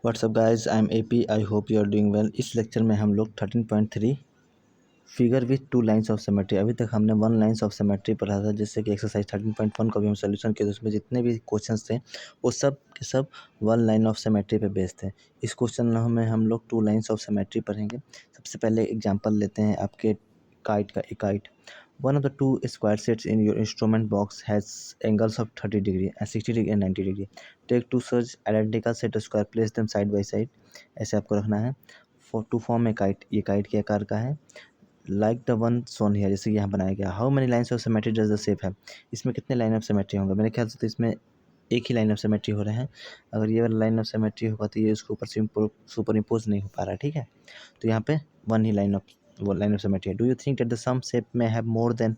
WhatsApp guys, I am AP. I hope you are doing well. इस lecture में हम लोग 13.3 figure with two lines of symmetry. अभी तक हमने वन लाइंस ऑफ सिमेट्री पढ़ा था, जैसे कि एक्सरसाइज 13.1 का भी हम सोल्यूशन किए थे। उसमें जितने भी क्वेश्चंस थे वो सब के सब वन लाइन ऑफ सिमेट्री पे बेस्ड थे। इस क्वेश्चन में हम लोग टू लाइंस ऑफ सिमेट्री पढ़ेंगे। सबसे पहले एग्जाम्पल लेते हैं आपके काइट का। एक kite, one of the two square sets in your instrument box has angles of 30 degree and 60 degree and 90 degree. Take two such identical set of square, place them side by side. ऐसे आपको रखना है for to form a kite। ये kite के आकार का है। Like the one shown here, जैसे यहाँ बनाया गया। How many lines of symmetry does the shape है। इसमें कितने लाइन ऑफ सिमेट्री होंगे? मेरे ख्याल से तो इसमें एक ही लाइन ऑफ सिमेट्री हो रहे हैं। अगर ये वाला लाइन ऑफ सिमेट्री होगा तो ये उसके ऊपर सुपर इम्पोज नहीं हो पा रहा है, ठीक है। तो यहाँ पे वन ही लाइन ऑफ सिमेट्री है। Do you think that the same shape may have more than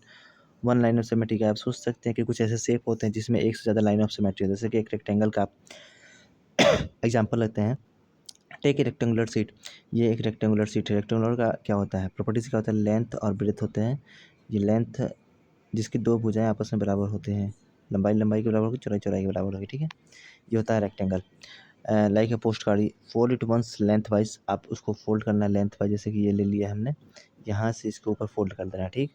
one line of symmetry? का आप सोच सकते हैं कि कुछ ऐसे शेप होते हैं जिसमें एक से ज़्यादा लाइन ऑफ सिमेट्री है। जैसे कि एक रेक्टेंगल का आप एग्जाम्पल लेते हैं। Take a rectangular sheet. ये एक रेक्टेंगुलर सीट है। रेक्टेंगुलर का क्या होता है, प्रॉपर्टीज क्या होता है? लेंथ और ब्रेथ होते हैं। ये लेंथ जिसकी दो भुजाएं आपस में बराबर होते हैं, लंबाई लंबाई के बराबर होगी, चौड़ाई चौड़ाई के बराबर होगी, ठीक है। ये होता है rectangle. Like a post card, fold it once lengthwise. आप उसको फोल्ड करना है लेंथ वाइज। जैसे कि ये ले लिया हमने, यहाँ से इसके ऊपर फोल्ड कर देना है, ठीक।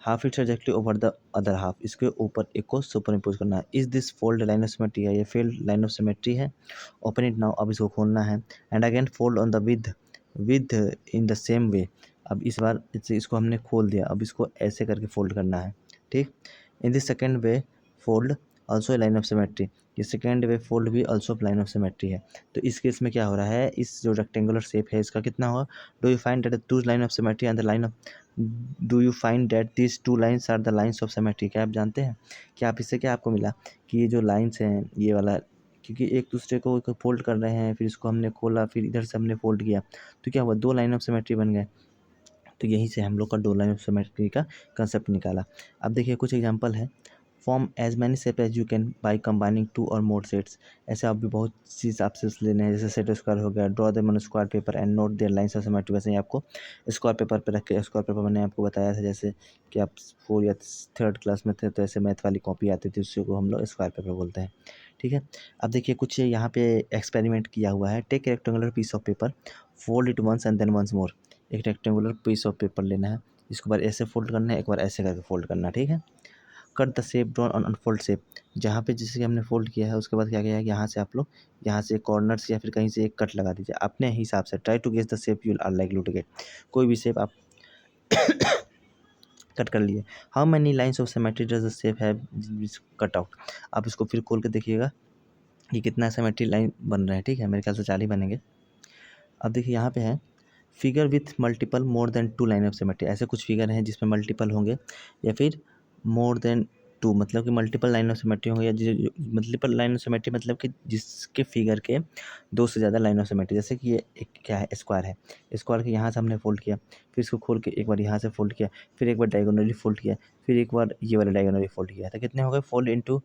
Half it's exactly over the other half, इसके ऊपर एक को सुपर इम्पोज करना है। Is this fold line of symmetry है? ये फील्ड लाइन ऑफ सिमेट्री है। ओपन इट नाउ, अब इसको खोलना है। And again fold on the with in the same way. अब इस बार इसको हमने खोल दिया, अब इसको ऐसे करके फोल्ड करना है, ठीक। In this second way fold also line of symmetry. ये सेकेंड वे फोल्ड भी ऑल्सो लाइन ऑफ सिमेट्री है। तो इस केस में क्या हो रहा है, इस जो रेक्टेंगुलर शेप है इसका कितना होगा? Do you find that two line of symmetry and the line of do you find that this two lines are the lines of symmetry? क्या आप जानते हैं कि आप इससे क्या आपको मिला कि ये जो लाइन्स हैं ये वाला, क्योंकि एक दूसरे को फोल्ड कर रहे हैं, फिर इसको हमने खोला, फिर इधर से हमने फोल्ड किया, तो क्या हुआ? दो लाइन ऑफ सिमेट्री बन गए। तो यहीं से हम लोग का दो लाइन ऑफ सिमेट्री का कंसेप्ट निकाला। अब देखिए कुछ एग्जांपल है। Form as many shape as you can by combining two or more sets. ऐसे आप भी बहुत चीज़ आपसे लेने हैं, जैसे सेट स्क्वायर हो गया। Draw them on square paper and note their lines of symmetry. वैसे ही आपको स्क्वायर पेपर पे रख के, स्क्वायर पेपर मैंने आपको बताया था, जैसे कि आप 4 या 3rd क्लास में थे तो ऐसे मैथ वाली कॉपी आती थी, उसी को हम लोग स्क्वायर पेपर बोलते हैं, ठीक है। अब देखिए कुछ यहाँ पे एक्सपेरिमेंट किया हुआ है। Take rectangular piece of paper, fold it once and then once more. एक रेक्टेंगुलर पीस ऑफ पेपर लेना है, इसको बार ऐसे फोल्ड करना है, एक बार ऐसे करके फोल्ड करना है, ठीक है। Cut the shape drawn on unfold shape. जहाँ पे जैसे कि हमने फोल्ड किया है उसके बाद क्या किया है, यहाँ से आप लोग यहाँ से कॉर्नर्स या फिर कहीं से एक कट लगा दीजिए अपने हिसाब से। Try to guess the shape you are like to get. कोई भी शेप आप कट कर लिए। How many lines of symmetry does the shape have cut out. आप इसको फिर खोल के देखिएगा कि कितना सिमेट्री लाइन बन रहा है, ठीक है। मेरे ख्याल से 4 ही बनेंगे। अब देखिए यहाँ पे है figure with multiple more than two line of symmetry. ऐसे कुछ फिगर हैं जिसमें मल्टीपल होंगे या फिर मोर देन टू, मतलब कि मल्टीपल लाइन ऑफ सिमेट्री होंगे, या मल्टीपल लाइन ऑफ सिमेट्री मतलब कि जिसके फिगर के दो से ज़्यादा लाइन ऑफ सिमेट्री। जैसे कि ये एक क्या है, स्क्वायर है। स्क्वायर के यहाँ से हमने फोल्ड किया, फिर इसको खोल के एक बार यहाँ से फोल्ड किया, फिर एक बार डायगोनली फोल्ड किया, फिर एक बार ये वाला डायगोनली फोल्ड किया, तो कितने हो गए? फोल्ड इनटू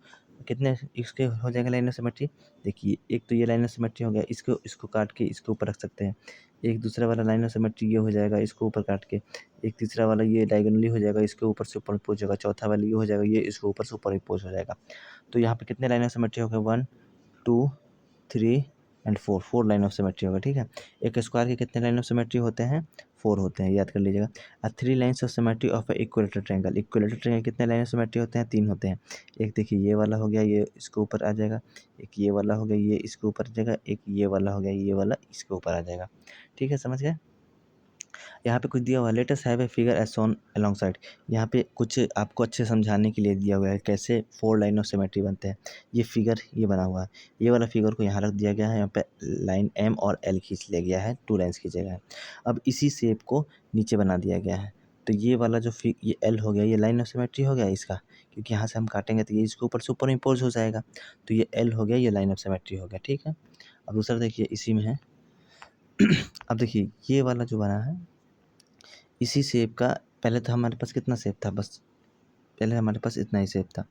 कितने इसके हो जाएगा लाइन ऑफ सिमेट्री? देखिए एक तो ये लाइन ऑफ सिमेट्री हो गया, इसको काट के इसके ऊपर रख सकते हैं। एक दूसरा वाला लाइन ऑफ सिमेट्री ये हो जाएगा, इसको ऊपर काट के। एक तीसरा वाला ये डायगोनली हो जाएगा, इसके ऊपर से ऊपर इम्पोज होगा। चौथा वाला ये हो जाएगा, ये इसके ऊपर से ऊपर इम्पोज हो जाएगा। तो यहाँ पे कितने लाइन ऑफ सिमेट्री हो गए? 1 2 3 एंड 4, 4 लाइन ऑफ सिमेट्री होगा, ठीक है। एक स्क्वायर के कितने लाइन ऑफ सिमेट्री होते हैं? 4 होते हैं, याद कर लीजिएगा। 3 lines of symmetry of A equilateral triangle. Equilateral triangle कितने लाइन ऑफ सिमेट्री होते हैं? 3 होते हैं। एक देखिए ये वाला हो गया, ये इसके ऊपर आ जाएगा। एक ये वाला हो गया, ये इसके ऊपर आ जाएगा। एक ये वाला हो गया, ये वाला इसके ऊपर आ जाएगा, ठीक है। समझ गए? यहाँ पे कुछ दिया हुआ है। Let us have a figure as shown alongside. यहाँ पे कुछ आपको अच्छे समझाने के लिए दिया हुआ है कैसे 4 लाइन ऑफ सिमेट्री बनते हैं। ये फिगर ये बना हुआ है, ये वाला फिगर को यहाँ रख दिया गया है। यहाँ पे लाइन एम और एल खींच लिया गया है, 2 लाइन्स खींचे गए हैं। अब इसी शेप को नीचे बना दिया गया है। तो ये वाला जो ये एल हो गया, ये लाइन ऑफ सिमेट्री हो गया इसका, क्योंकि यहाँ से हम काटेंगे तो ये इसके ऊपर सुपर इम्पोज हो जाएगा। तो ये एल हो गया, ये लाइन ऑफ सिमेट्री हो गया, ठीक है। अब दूसरा देखिए इसी में है। अब देखिए ये वाला जो बना है इसी शेप का, पहले तो हमारे पास कितना शेप था, बस पहले हमारे पास इतना ही शेप था,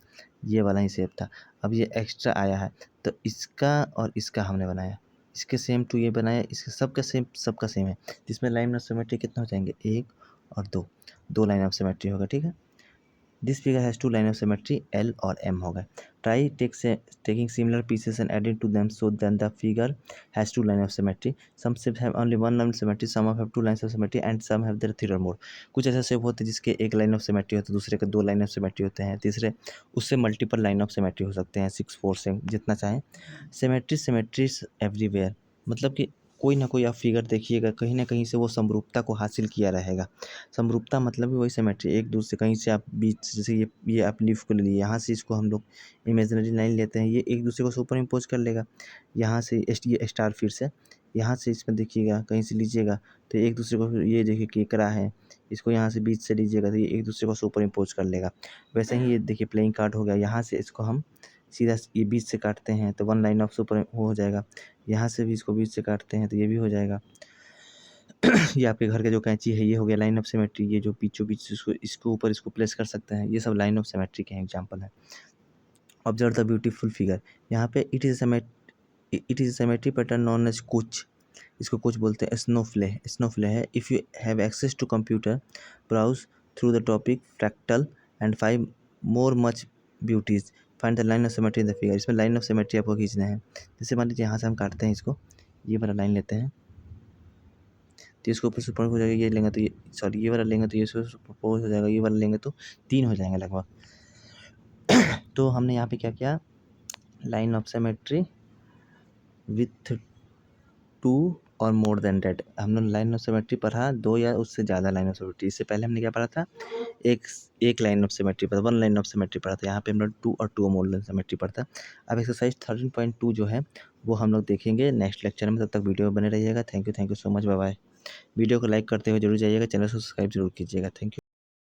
ये वाला ही शेप था। अब ये एक्स्ट्रा आया है तो इसका और इसका हमने बनाया, इसके सेम टू ये बनाया, इसके सबका सेम, सबका सेम है। जिसमें लाइन ऑफ सिमेट्री कितना हो जाएंगे? 1 और 2, 2 लाइन ऑफ सिमेट्री होगा, ठीक है। This figure has two line of symmetry L और एम हो गए। Try taking similar pieces and adding to them so that the figure has two line of symmetry. Some shape have only one line of symmetry, some have two lines of symmetry and some have there three or more. कुछ ऐसे shape होते हैं जिसके एक line of symmetry होता है, दूसरे के दो लाइन ऑफ सिमेट्री होते हैं, तीसरे उससे मल्टीपल लाइन ऑफ सिमेट्री हो सकते हैं, 6 4 से जितना चाहें। सिमेट्रीज एवरीवेयर, मतलब कि कोई ना कोई आप फिगर देखिएगा कहीं ना कहीं से वो समरूपता को हासिल किया रहेगा। समरूपता मतलब भी वही सिमेट्री, एक दूसरे कहीं से आप बीच, जैसे ये आप लीफ को ले लिए, यहाँ से इसको हम लोग इमेजिनरी लाइन लेते हैं, ये एक दूसरे को सुपर इम्पोज कर लेगा। यहाँ से ये स्टार फिर से यहाँ से इसमें देखिएगा कहीं से लीजिएगा तो एक दूसरे को, ये देखिए केकड़ा है, इसको यहाँ से बीच से लीजिएगा तो ये एक दूसरे को सुपर इम्पोज कर लेगा। वैसे ही ये देखिए प्लेइंग कार्ड हो गया, यहाँ से इसको हम सीधा ये बीच से काटते हैं तो वन लाइन ऑफ सुपर हो जाएगा। यहाँ से भी इसको बीच से काटते हैं तो ये भी हो जाएगा। ये आपके घर के जो कैंची है ये हो गया लाइन ऑफ सिमेट्री। ये जो बीचों बीच इसको ऊपर इसको प्लेस कर सकते हैं, ये सब लाइन ऑफ सिमेट्री के एग्जाम्पल है। ऑब्जर्व द ब्यूटीफुल फिगर, यहाँ पे it is symmetry pattern known as कुछ, इसको कुछ बोलते हैं। स्नोफ्ले है। If you have access to computer, browse through the topic fractal and फाइव more such beauties, find the line of symmetry in the figure. इसमें लाइन ऑफ सिमेट्री आपको खींचना है। जैसे मान लीजिए यहाँ से हम काटते हैं इसको, ये वाला लाइन लेते हैं तो इसको ऊपर सुपर हो जाएगा, ये लेंगे तो ये, सॉरी ये वाला लेंगे तो ये सुपर हो जाएगा, ये वाला लेंगे तो 3 हो जाएंगे लगभग। तो हमने यहाँ पे क्या किया, लाइन ऑफ सिमेट्री विथ 2 और मोर देन दैट। हमने लाइन ऑफ सिमेट्री पढ़ा 2 या उससे ज़्यादा लाइन ऑफ सिमेट्री। इससे पहले हमने क्या पढ़ा था, एक लाइन ऑफ सिमेट्री पढ़ा, 1 लाइन ऑफ सिमेट्री पढ़ा था। यहाँ पे हम लोग 2 और 2 मोर लाइन सिमेट्री पढ़ता। अब एक्सरसाइज 13.2 जो है वो हम लोग देखेंगे नेक्स्ट लेक्चर में। तब तक वीडियो में बने रहिएगा। Thank you so much, bye bye. Video को लाइक करते हुए जरूर जाइएगा, चैनल को सब्सक्राइब जरूर कीजिएगा। Thank you.